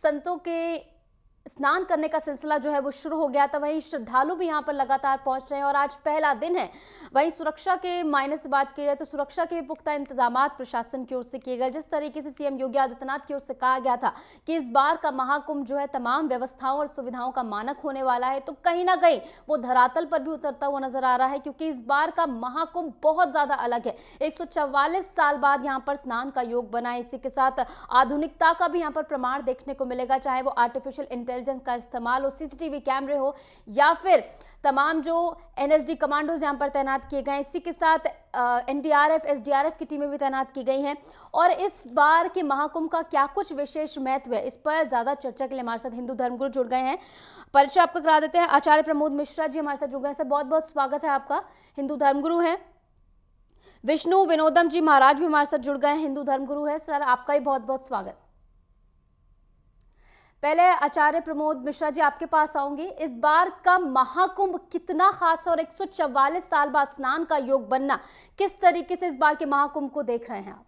संतों के स्नान करने का सिलसिला जो है वो शुरू हो गया था। वहीं श्रद्धालु भी यहाँ पर लगातार पहुंच रहे हैं और आज पहला दिन है। वहीं सुरक्षा के मायने से बात की जाए तो सुरक्षा के पुख्ता इंतजाम प्रशासन की ओर से किए गए। जिस तरीके से सीएम योगी आदित्यनाथ की ओर से कहा गया था कि इस बार का महाकुंभ जो है तमाम व्यवस्थाओं और सुविधाओं का मानक होने वाला है, तो कहीं ना कहीं वो धरातल पर भी उतरता हुआ नजर आ रहा है, क्योंकि इस बार का महाकुंभ बहुत ज्यादा अलग है। 144 साल बाद यहाँ पर स्नान का योग बना है। इसी के साथ आधुनिकता का भी यहाँ पर प्रमाण देखने को मिलेगा, चाहे वो आर्टिफिशियल इंटेलिजेंस का इस्तेमाल हो, सीसीटीवी कैमरे हो, या फिर तमाम जो एनएसजी कमांडोज यहाँ पर तैनात किए गए। इसी के साथ एनडीआरएफ, एसडीआरएफ की टीमें भी तैनात की गई हैं। और इस बार के महाकुंभ का क्या कुछ विशेष महत्व है, इस पर ज्यादा चर्चा के लिए हमारे साथ हिंदू धर्मगुरु जुड़ गए हैं। परिचय आपका करा देते हैं। आचार्य प्रमोद मिश्रा जी हमारे साथ जुड़ गए हैं। सर, बहुत बहुत स्वागत है आपका। हिंदू धर्मगुरु हैं। विष्णु विनोदम जी महाराज भी हमारे साथ जुड़ गए हैं, हिंदू धर्मगुरु है। सर, आपका भी बहुत बहुत स्वागत। पहले आचार्य प्रमोद मिश्रा जी आपके पास आऊंगी। इस बार का महाकुंभ कितना खास है और 144 साल बाद स्नान का योग बनना, किस तरीके से इस बार के महाकुंभ को देख रहे हैं आप?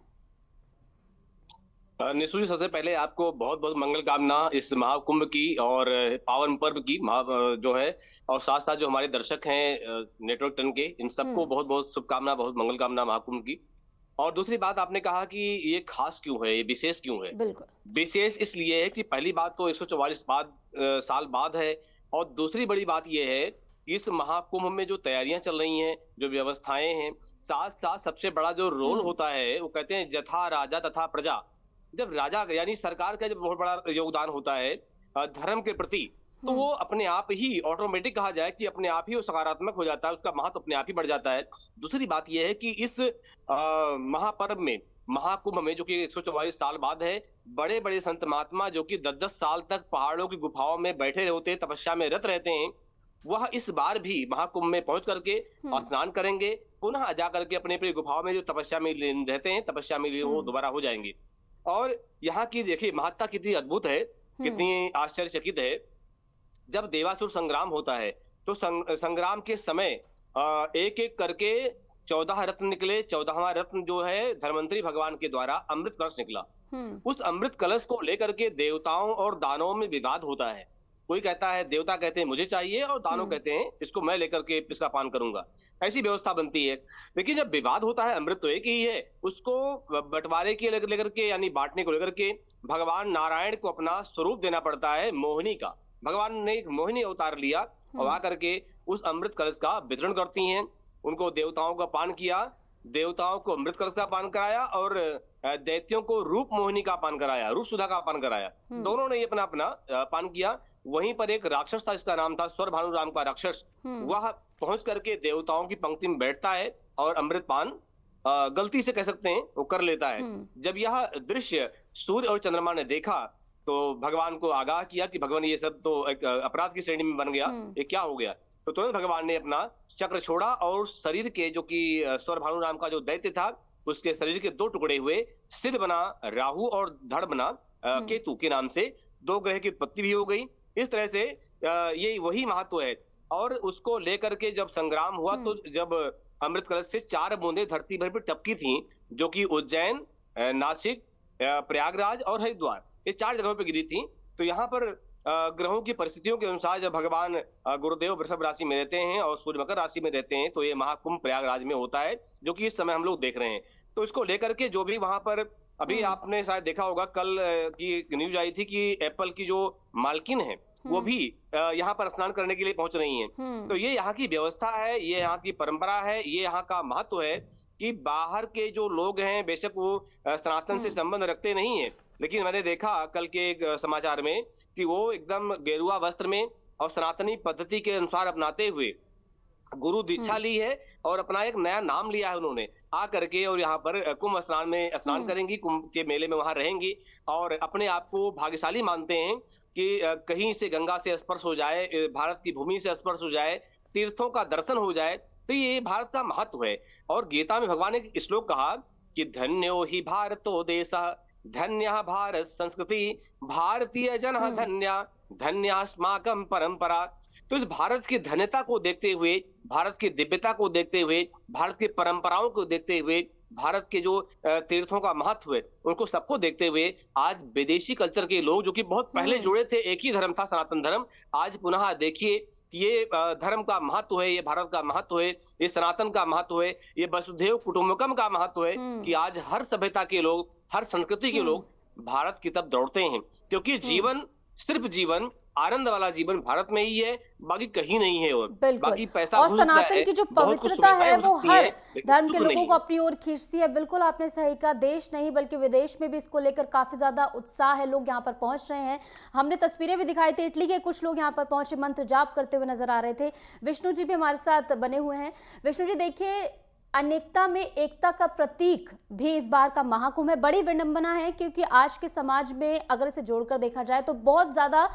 निशु जी, सबसे पहले आपको बहुत बहुत मंगल कामना इस महाकुंभ की और पावन पर्व की जो है, और साथ साथ जो हमारे दर्शक हैं नेटवर्क टन के, इन सबको बहुत बहुत शुभकामना, बहुत मंगल कामना महाकुंभ की। और दूसरी बात, आपने कहा कि ये खास क्यों है, ये विशेष क्यों है। बिल्कुल। विशेष इसलिए है कि पहली बात तो 144 साल बाद है, और दूसरी बड़ी बात ये है कि इस महाकुंभ में जो तैयारियां चल रही हैं, जो व्यवस्थाएं हैं, साथ साथ सबसे बड़ा जो रोल होता है, वो कहते हैं यथा राजा तथा प्रजा। जब राजा यानी सरकार का जब बहुत बड़ा योगदान होता है धर्म के प्रति, तो वो अपने आप ही ऑटोमेटिक कहा जाए कि अपने आप ही वो सकारात्मक हो जाता है, उसका महत्व अपने आप ही बढ़ जाता है। दूसरी बात यह है कि इस महापर्व में, महाकुंभ में, जो कि 144 साल बाद है, बड़े बड़े संत महात्मा जो कि 10-10 साल तक पहाड़ों की गुफाओं में बैठे होते हैं, तपस्या में रत रहते हैं, वह इस बार भी महाकुंभ में पहुंच करके स्नान करेंगे, पुनः जा करके अपने अपनी गुफाओं में जो तपस्या में रहते हैं, तपस्या में वो दोबारा हो जाएंगे। और यहाँ की देखिए महत्ता कितनी अद्भुत है, कितनी आश्चर्यचकित है। जब देवासुर संग्राम होता है तो संग्राम के समय एक एक करके 14 रत्न निकले। 14वां रत्न जो है धर्मंतरी भगवान के द्वारा अमृत कलश निकला। उस अमृत कलश को लेकर के देवताओं और दानवों में विवाद होता है। कोई कहता है, देवता कहते हैं मुझे चाहिए, और दानव कहते हैं इसको मैं लेकर के इसका पान करूंगा। ऐसी व्यवस्था बनती है। लेकिन जब विवाद होता है, अमृत तो एक ही है, उसको बंटवारे के लेकर के, यानी बांटने को लेकर के, भगवान नारायण को अपना स्वरूप देना पड़ता है, मोहिनी का। भगवान ने एक मोहिनी अवतार लिया और आकर के उस अमृत कलश का वितरण करती हैं। उनको देवताओं का पान किया, देवताओं को अमृत कलश का पान कराया, और दैत्यों को रूप मोहिनी का पान कराया, रूप सुधा का पान कराया। दोनों ने अपना अपना पान किया। वहीं पर एक राक्षस था, इसका नाम था स्वर भानुराम का राक्षस। वह पहुंच करके देवताओं की पंक्ति में बैठता है और अमृत पान गलती से कह सकते हैं वो कर लेता है। जब यह दृश्य सूर्य और चंद्रमा ने देखा तो भगवान को आगाह किया कि भगवान ये सब तो एक अपराध की श्रेणी में बन गया, ये क्या हो गया। तो तुरंत भगवान ने अपना चक्र छोड़ा और शरीर के, जो कि स्वर भानुराम का जो दैत्य था, उसके शरीर के 2 टुकड़े हुए। सिर बना राहु और धड़ बना केतु के नाम से, 2 ग्रह की उत्पत्ति भी हो गई। इस तरह से ये वही महत्व है। और उसको लेकर के जब संग्राम हुआ तो जब अमृत कलश से 4 बूंदें धरती भर पर टपकी थी, जो कि उज्जैन, नासिक, प्रयागराज और हरिद्वार, ये 4 जगहों पर गिरी थी। तो यहाँ पर ग्रहों की परिस्थितियों के अनुसार जब भगवान गुरुदेव वृषभ राशि में रहते हैं और सूर्य मकर राशि में रहते हैं, तो ये महाकुंभ प्रयागराज में होता है, जो कि इस समय हम लोग देख रहे हैं। तो इसको लेकर के जो भी वहां पर, अभी आपने शायद देखा होगा, कल की न्यूज आई थी कि एप्पल की जो मालकिन है वो भी यहाँ पर स्नान करने के लिए पहुंच रही हैं। तो ये यहाँ की व्यवस्था है, ये यहाँ की परंपरा है, ये यहाँ का महत्व है कि बाहर के जो लोग हैं, बेशक वो सनातन से संबंध रखते नहीं है, लेकिन मैंने देखा कल के एक समाचार में कि वो एकदम गेरुआ वस्त्र में और सनातनी पद्धति के अनुसार अपनाते हुए गुरु दीक्षा ली है और अपना एक नया नाम लिया है उन्होंने, आ करके और यहाँ पर कुंभ स्नान में स्नान करेंगी, कुंभ के मेले में वहां रहेंगी, और अपने आप को भाग्यशाली मानते हैं कि कहीं से गंगा से स्पर्श हो जाए, भारत की भूमि से स्पर्श हो जाए, तीर्थों का दर्शन हो जाए। तो ये भारत का महत्व है। और गीता में भगवान ने एक श्लोक कहा कि धन्यो ही भारतो देशः, धन्यः भारत संस्कृति, भारतीय जनः धन्या, धन्यास्माकं परंपरा। तो इस भारत की धन्यता को देखते हुए, भारत की दिव्यता को देखते हुए, भारत की परंपराओं को देखते हुए, भारत के जो तीर्थों का महत्व है, उनको सबको देखते हुए आज विदेशी कल्चर के लोग जो कि बहुत पहले हम्म। जुड़े थे, एक ही धर्म था सनातन धर्म, आज पुनः देखिए कि ये धर्म का महत्व है, ये भारत का महत्व है, ये सनातन का महत्व है, ये वसुधैव कुटुंबकम का महत्व है कि हम्म। आज हर सभ्यता के लोग, हर संस्कृति के हम्म। लोग भारत की तरफ दौड़ते हैं। क्योंकि हम्म। जीवन, सिर्फ जीवन, आनंद वाला जीवन भारत में ही है, बाकी कहीं नहीं है और। बिल्कुल। बाकी पैसा और घुस सकता सनातन है, की जो बहुत कुछ पवित्रता सुविधाएँ है हो वो सकती हर हैं, लेकिन धर्म के सुख लोगों नहीं को है। अपनी ओर खींचती है। बिल्कुल आपने सही कहा, देश नहीं बल्कि विदेश में भी इसको लेकर काफी ज्यादा उत्साह है, लोग यहाँ पर पहुंच रहे हैं। हमने तस्वीरें भी दिखाई थी, इटली के कुछ लोग यहाँ पर पहुंचे, मंत्र जाप करते हुए नजर आ रहे थे। विष्णु जी भी हमारे साथ बने हुए हैं। विष्णु जी देखिए, अनेकता में एकता का प्रतीक भी इस बार का महाकुंभ है। बड़ी विडंबना है क्योंकि आज के समाज में अगर इसे जोड़कर देखा जाए तो बहुत ज्यादा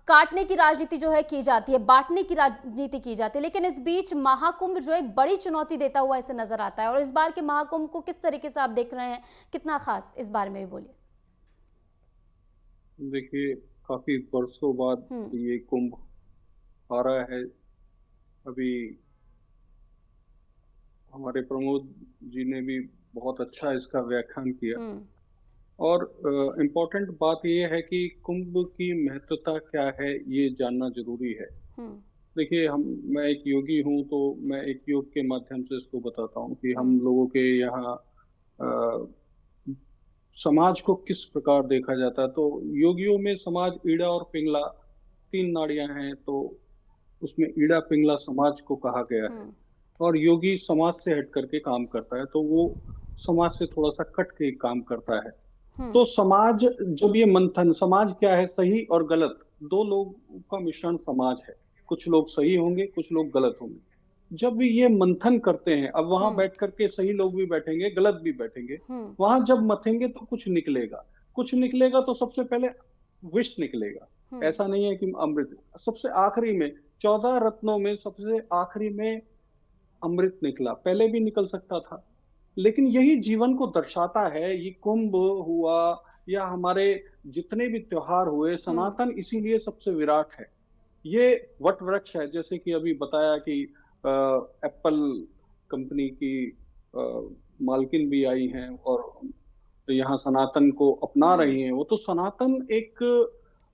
काटने की राजनीति जो है की जाती है, बांटने की राजनीति की जाती है, लेकिन इस बीच महाकुंभ जो एक बड़ी चुनौती देता हुआ इसे नजर आता है। और इस बार के महाकुंभ को किस तरीके से आप देख रहे हैं, कितना खास, इस बारे में भी बोलिए। देखिए, काफी वर्षों बाद ये कुंभ आ रहा है। अभी हमारे प्रमोद जी ने भी बहुत अच्छा इसका व्याख्यान किया। और इम्पोर्टेंट बात यह है कि कुंभ की महत्वता क्या है, ये जानना जरूरी है। देखिए, मैं एक योगी हूँ, तो मैं एक योग के माध्यम से इसको बताता हूँ कि हम लोगों के यहाँ समाज को किस प्रकार देखा जाता है। तो योगियों में समाज, ईड़ा और पिंगला, 3 नाड़ियां हैं, तो उसमें ईड़ा पिंगला समाज को कहा गया है। और योगी समाज से हट करके काम करता है, तो वो समाज से थोड़ा सा कट के काम करता है। तो समाज, जब ये मंथन, समाज क्या है, सही और गलत, 2 लोग का मिश्रण समाज है। कुछ लोग सही होंगे, कुछ लोग गलत होंगे। जब ये मंथन करते हैं, अब वहां बैठ करके सही लोग भी बैठेंगे, गलत भी बैठेंगे, वहां जब मथेंगे तो कुछ निकलेगा तो सबसे पहले विष निकलेगा। ऐसा नहीं है कि अमृत। सबसे आखिरी में 14 रत्नों में सबसे आखिरी में अमृत निकला, पहले भी निकल सकता था। लेकिन यही जीवन को दर्शाता है। ये कुंभ हुआ या हमारे जितने भी त्योहार हुए, सनातन इसीलिए सबसे विराट है। ये वट वृक्ष है, जैसे कि अभी बताया कि एप्पल कंपनी की मालकिन भी आई हैं और तो यहाँ सनातन को अपना रही हैं। वो तो सनातन एक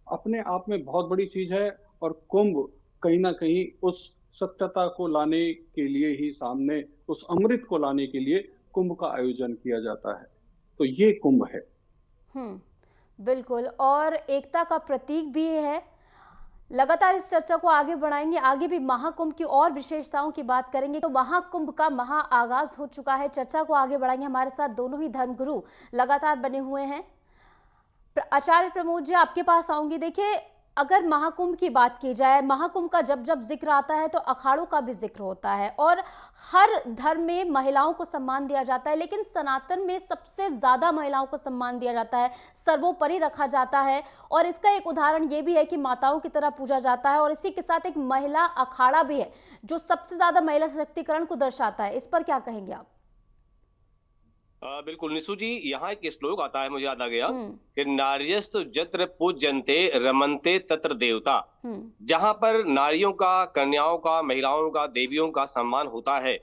अपने आप में बहुत बड़ी चीज है। और कुंभ कहीं ना कहीं उस सत्यता को लाने के लिए ही, सामने उस अमृत को लाने के लिए कुंभ का आयोजन किया जाता है। तो ये कुंभ है। बिल्कुल, और एकता का प्रतीक भी है। लगातार इस चर्चा को आगे बढ़ाएंगे, आगे भी महाकुंभ की और विशेषताओं की बात करेंगे। तो महाकुंभ का महा आगाज हो चुका है, चर्चा को आगे बढ़ाएंगे। हमारे साथ दोनों ही धर्मगुरु लगातार बने हुए हैं। आचार्य प्रमोद जी, आपके पास आऊंगी। देखिए, अगर महाकुंभ की बात की जाए, महाकुंभ का जब जब जिक्र आता है तो अखाड़ों का भी जिक्र होता है और हर धर्म में महिलाओं को सम्मान दिया जाता है, लेकिन सनातन में सबसे ज्यादा महिलाओं को सम्मान दिया जाता है, सर्वोपरि रखा जाता है। और इसका एक उदाहरण ये भी है कि माताओं की तरह पूजा जाता है। और इसी के साथ एक महिला अखाड़ा भी है जो सबसे ज्यादा महिला सशक्तिकरण को दर्शाता है। इस पर क्या कहेंगे आप? बिल्कुल निशु जी, यहाँ एक श्लोक आता है, मुझे याद आ गया कि नार्यस्तु जत्र पूज्यन्ते रमन्ते तत्र देवता। जहाँ पर नारियों का, कन्याओं का, महिलाओं का, देवियों का सम्मान होता है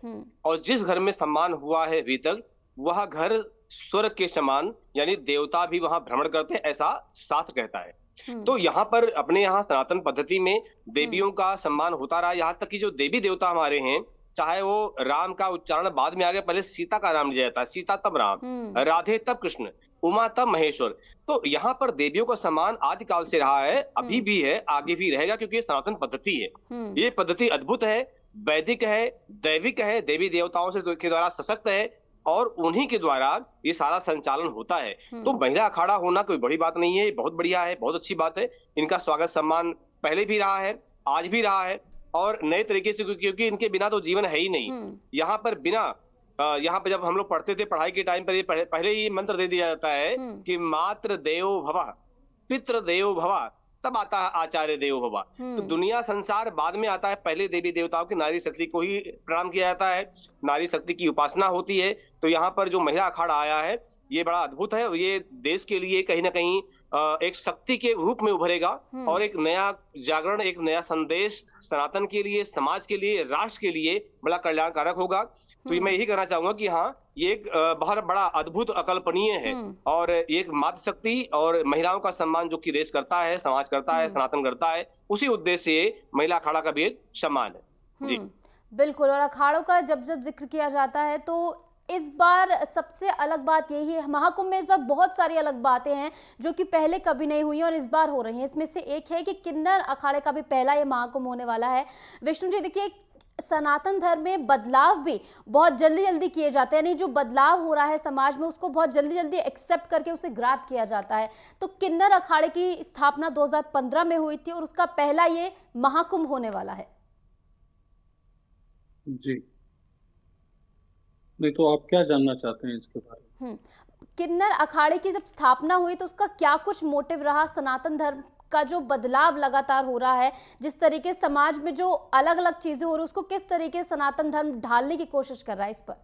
और जिस घर में सम्मान हुआ है अभी तक, वह घर स्वर्ग के समान, यानी देवता भी वहां भ्रमण करते हैं, ऐसा शास्त्र कहता है। तो यहाँ पर अपने यहाँ सनातन पद्धति में देवियों का सम्मान होता रहा। यहाँ तक कि जो देवी देवता हमारे हैं, चाहे वो राम का उच्चारण बाद में आ गया, पहले सीता का नाम लिया जाता है, सीता तब राम, राधे तब कृष्ण, उमा तब महेश्वर। तो यहाँ पर देवियों का सम्मान आदिकाल से रहा है, अभी भी है, आगे भी रहेगा, क्योंकि ये सनातन पद्धति है। ये पद्धति अद्भुत है, वैदिक है, दैविक है, देवी देवताओं से के द्वारा सशक्त है और उन्हीं के द्वारा ये सारा संचालन होता है। तो महिला अखाड़ा होना कोई बड़ी बात नहीं है, बहुत बढ़िया है, बहुत अच्छी बात है। इनका स्वागत सम्मान पहले भी रहा है, आज भी रहा है और नए तरीके से, क्योंकि इनके बिना तो जीवन है ही नहीं। यहाँ पर यहाँ पे जब हम लोग पढ़ते थे पढ़ाई के टाइम पर, ये पहले ही मंत्र दे दिया जाता है कि मातृ देवो भव, पितृ देवो भव, तब आता है आचार्य देवो भव। तो दुनिया संसार बाद में आता है, पहले देवी देवताओं की नारी शक्ति को ही प्रणाम किया जाता है, नारी शक्ति की उपासना होती है। तो यहाँ पर जो महिला अखाड़ा आया है, ये बड़ा अद्भुत है। ये देश के लिए कहीं ना कहीं एक शक्ति के रूप में उभरेगा और एक नया जागरण, एक नया संदेश सनातन के लिए, समाज के लिए, राष्ट्र के लिए बड़ा कल्याणकारक होगा। तो मैं यही कहना चाहूंगा कि हाँ, ये एक बहुत बड़ा अद्भुत अकल्पनीय है। और ये एक मातृशक्ति और महिलाओं का सम्मान जो कि देश करता है, समाज करता है, सनातन करता है, उसी उद्देश्य से महिला अखाड़ा का भी एक सम्मान है। जी बिल्कुल। और अखाड़ों का जब जब जिक्र किया जाता है तो इस बार सबसे अलग बात यही है, महाकुंभ में इस बार बहुत सारी अलग बातें हैं जो कि पहले कभी नहीं हुई और इस बार हो रही हैं। इसमें से एक है कि किन्नर अखाड़े का भी पहला ये महाकुंभ होने वाला है। विष्णु जी देखिए, सनातन धर्म में बदलाव भी बहुत जल्दी जल्दी किए जाते हैं, यानी जो बदलाव हो रहा है समाज में उसको बहुत जल्दी जल्दी एक्सेप्ट करके उसे ग्रैब किया जाता है। तो किन्नर अखाड़े की स्थापना 2015 में हुई थी और उसका पहला ये महाकुंभ होने वाला है। जी, नहीं तो आप क्या जानना चाहते हैं इसके बारे में? किन्नर अखाड़े की जब स्थापना हुई तो उसका क्या कुछ मोटिव रहा, सनातन धर्म का जो बदलाव लगातार हो रहा है, जिस तरीके समाज में जो अलग अलग चीजें हो रही है उसको किस तरीके सनातन धर्म ढालने की कोशिश कर रहा है इस पर?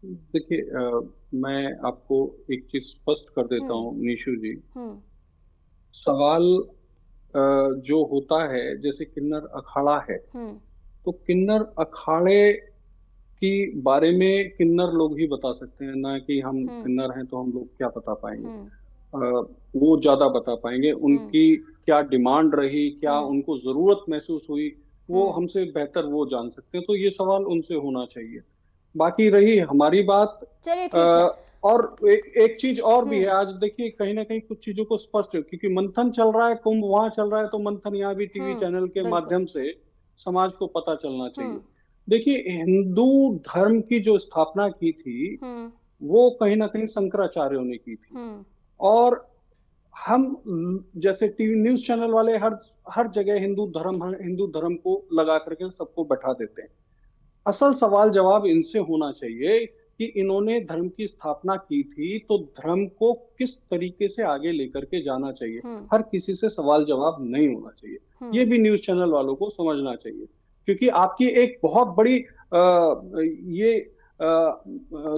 देखिए, मैं आपको एक चीज स्पष्ट कर देता हूँ निशु जी। सवाल जो होता है, जैसे किन्नर अखाड़ा है, तो किन्नर अखाड़े की बारे में किन्नर लोग ही बता सकते हैं, ना कि हम किन्नर हैं तो हम लोग क्या बता पाएंगे। वो ज्यादा बता पाएंगे, उनकी क्या डिमांड रही, क्या उनको जरूरत महसूस हुई, वो हमसे बेहतर वो जान सकते हैं। तो ये सवाल उनसे होना चाहिए। बाकी रही हमारी बात, चलिए ठीक है। और एक चीज और भी है। आज देखिए कहीं ना कहीं कुछ चीजों को स्पष्ट है, क्योंकि मंथन चल रहा है, कुंभ वहां चल रहा है, तो मंथन यहाँ भी टीवी चैनल के माध्यम से समाज को पता चलना चाहिए। देखिए, हिंदू धर्म की जो स्थापना की थी वो कहीं ना कहीं शंकराचार्यों ने की थी। और हम जैसे टीवी न्यूज चैनल वाले हर जगह हिंदू धर्म को लगा करके सबको बैठा देते हैं। असल सवाल जवाब इनसे होना चाहिए कि इन्होंने धर्म की स्थापना की थी तो धर्म को किस तरीके से आगे लेकर के जाना चाहिए। हर किसी से सवाल जवाब नहीं होना चाहिए। ये भी न्यूज चैनल वालों को समझना चाहिए, क्योंकि आपकी एक बहुत बड़ी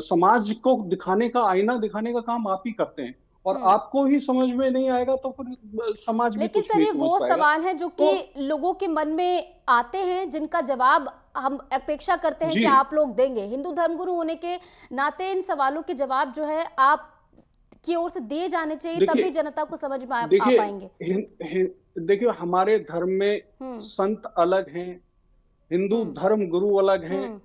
समाज को दिखाने का, आईना दिखाने का काम आप ही करते हैं। और आपको ही समझ में नहीं आएगा तो फिर समाज भी लेकिन कुछ सर, ये नहीं समझ वो पाएगा। सवाल है जो कि लोगों के मन में आते हैं, जिनका जवाब हम अपेक्षा करते हैं कि आप लोग देंगे। हिंदू धर्मगुरु होने के नाते इन सवालों के जवाब जो है आप की ओर से दिए जाने चाहिए, तभी जनता को समझ में आ पाएंगे। देखिए, हमारे धर्म में संत अलग हैं, हिंदू धर्म गुरु अलग हैं,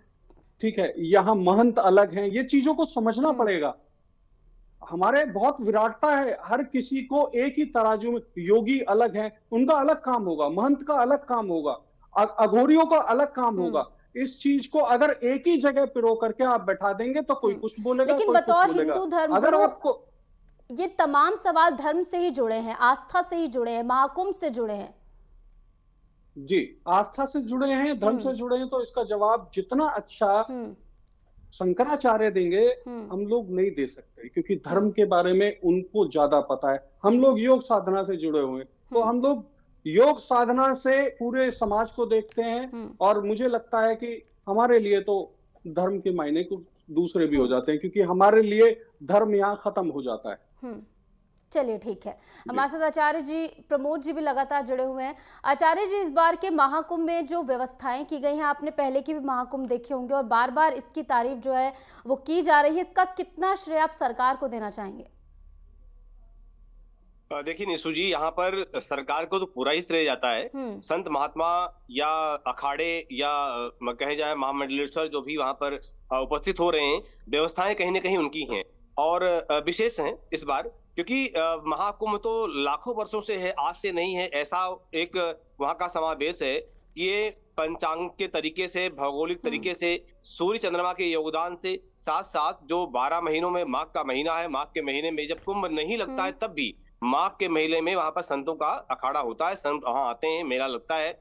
ठीक है, यहाँ महंत अलग हैं। ये चीजों को समझना पड़ेगा। हमारे बहुत विराटता है, हर किसी को एक ही तराजू में। योगी अलग हैं, उनका अलग काम होगा, महंत का अलग काम होगा, अघोरियों का अलग काम होगा। इस चीज को अगर एक ही जगह पिरो करके आप बैठा देंगे तो कोई कुछ बोलेगा, लेकिन कोई बतौर कुछ बोलेगा। हिंदू धर्म अगर आपको ये तमाम सवाल धर्म से ही जुड़े हैं, आस्था से ही जुड़े हैं, महाकुंभ से जुड़े हैं। जी, आस्था से जुड़े हैं, धर्म से जुड़े हैं, तो इसका जवाब जितना अच्छा शंकराचार्य देंगे हम लोग नहीं दे सकते, क्योंकि धर्म के बारे में उनको ज्यादा पता है। हम लोग योग साधना से जुड़े हुए हैं, तो हम लोग योग साधना से पूरे समाज को देखते हैं। और मुझे लगता है कि हमारे लिए तो धर्म के मायने कुछ दूसरे भी हो जाते हैं, क्योंकि हमारे लिए धर्म यहाँ खत्म हो जाता है। चलिए ठीक है। हमारे साथ आचार्य जी, प्रमोद जी भी लगातार जुड़े हुए हैं। आचार्य जी, इस बार के महाकुंभ में जो व्यवस्थाएं की गई हैं, आपने पहले के भी महाकुंभ देखे होंगे और बार बार इसकी तारीफ जो है वो की जा रही है, इसका कितना श्रेय आप सरकार को देना चाहेंगे? देखिए निशु जी, यहाँ पर सरकार को तो पूरा ही श्रेय जाता है। संत महात्मा या अखाड़े या कहे जाए महामंडलेश्वर जो भी वहां पर उपस्थित हो रहे हैं, व्यवस्थाएं कहीं ना कहीं उनकी हैं और विशेष हैं इस बार, क्योंकि महाकुंभ तो लाखों वर्षों से है, आज से नहीं है। ऐसा एक वहां का समावेश है कि ये पंचांग के तरीके से, भौगोलिक तरीके से, सूर्य चंद्रमा के योगदान से, साथ साथ जो 12 महीनों में माघ का महीना है, माघ के महीने में जब कुंभ नहीं लगता है तब भी माघ के महीने में वहां पर संतों का अखाड़ा होता है, संत वहां आते हैं, मेला लगता है।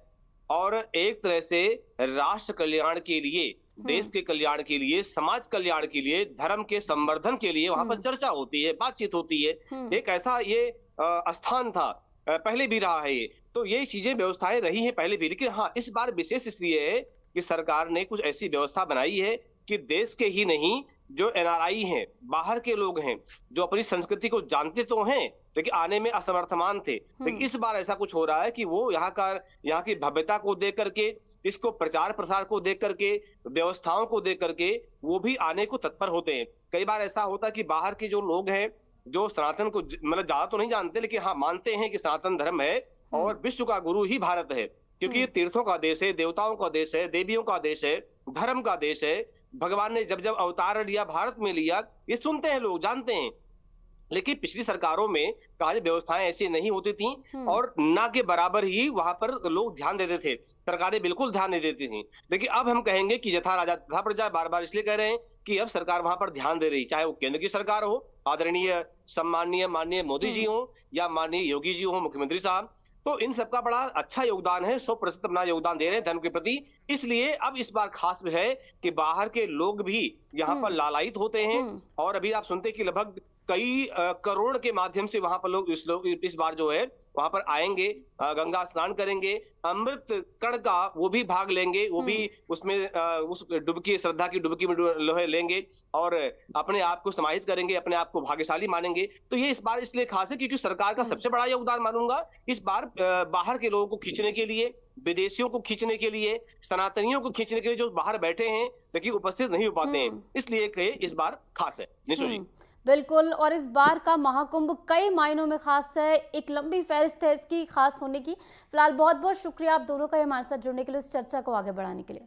और एक तरह से राष्ट्र कल्याण के लिए, देश के कल्याण के लिए, समाज कल्याण के लिए, धर्म के संवर्धन के लिए वहां पर चर्चा होती है, बातचीत होती है। एक ऐसा ये स्थान था, पहले भी रहा है ये, तो ये चीजें व्यवस्थाएं रही हैं पहले भी। लेकिन हाँ, इस बार विशेष इसलिए है कि सरकार ने कुछ ऐसी व्यवस्था बनाई है कि देश के ही नहीं, जो एनआरआई हैं, बाहर के लोग हैं, जो अपनी संस्कृति को जानते तो हैं, लेकिन आने में असमर्थमान थे। लेकिन इस बार ऐसा कुछ हो रहा है कि वो यहाँ की भव्यता को देख करके, इसको प्रचार प्रसार को देख करके, व्यवस्थाओं को देख करके वो भी आने को तत्पर होते हैं। कई बार ऐसा होता है कि बाहर के जो लोग हैं, जो सनातन को मतलब ज्यादा तो नहीं जानते, लेकिन हाँ मानते हैं कि सनातन धर्म है और विश्व का गुरु ही भारत है, क्योंकि ये तीर्थों का देश है, देवताओं का देश है, देवियों का देश है, धर्म का देश है। भगवान ने जब जब अवतार लिया, भारत में लिया, ये सुनते हैं लोग, जानते हैं। लेकिन पिछली सरकारों में कार्य व्यवस्थाएं ऐसी नहीं होती थी और ना के बराबर ही वहां पर लोग ध्यान देते थे, सरकारें बिल्कुल ध्यान नहीं देती थी। लेकिन अब हम कहेंगे कि यथा राजा तथा प्रजा, बार बार इसलिए कह रहे हैं कि अब सरकार वहां पर ध्यान दे रही, चाहे वो केंद्र की सरकार हो, आदरणीय सम्माननीय माननीय मोदी जी हो, या माननीय योगी जी हो, मुख्यमंत्री साहब। तो इन सबका बड़ा अच्छा योगदान है, 100% अपना योगदान दे रहे हैं धर्म के प्रति। इसलिए अब इस बार खास है कि बाहर के लोग भी यहाँ पर लालायित होते हैं। और अभी आप सुनते हैं कि लगभग कई करोड़ के माध्यम से वहां पर लोग इस बार जो है वहां पर आएंगे, गंगा स्नान करेंगे, अमृत कण का वो भी भाग लेंगे, वो भी उसमें उस डुबकी, श्रद्धा की डुबकी में लोहे लेंगे और अपने आप को समाहित करेंगे, अपने आप को भाग्यशाली मानेंगे। तो ये इस बार इसलिए खास है क्योंकि सरकार का सबसे बड़ा योगदान मानूंगा इस बार बाहर के लोगों को खींचने के लिए, विदेशियों को खींचने के लिए, सनातनियों को खींचने के लिए, जो बाहर बैठे हैं लेकिन उपस्थित नहीं हो पाते हैं, इसलिए इस बार खास है। निशु जी बिल्कुल, और इस बार का महाकुंभ कई मायनों में खास है, एक लंबी फहरिस्त है इसकी खास होने की। फिलहाल बहुत बहुत शुक्रिया आप दोनों का हमारे साथ जुड़ने के लिए, इस चर्चा को आगे बढ़ाने के लिए।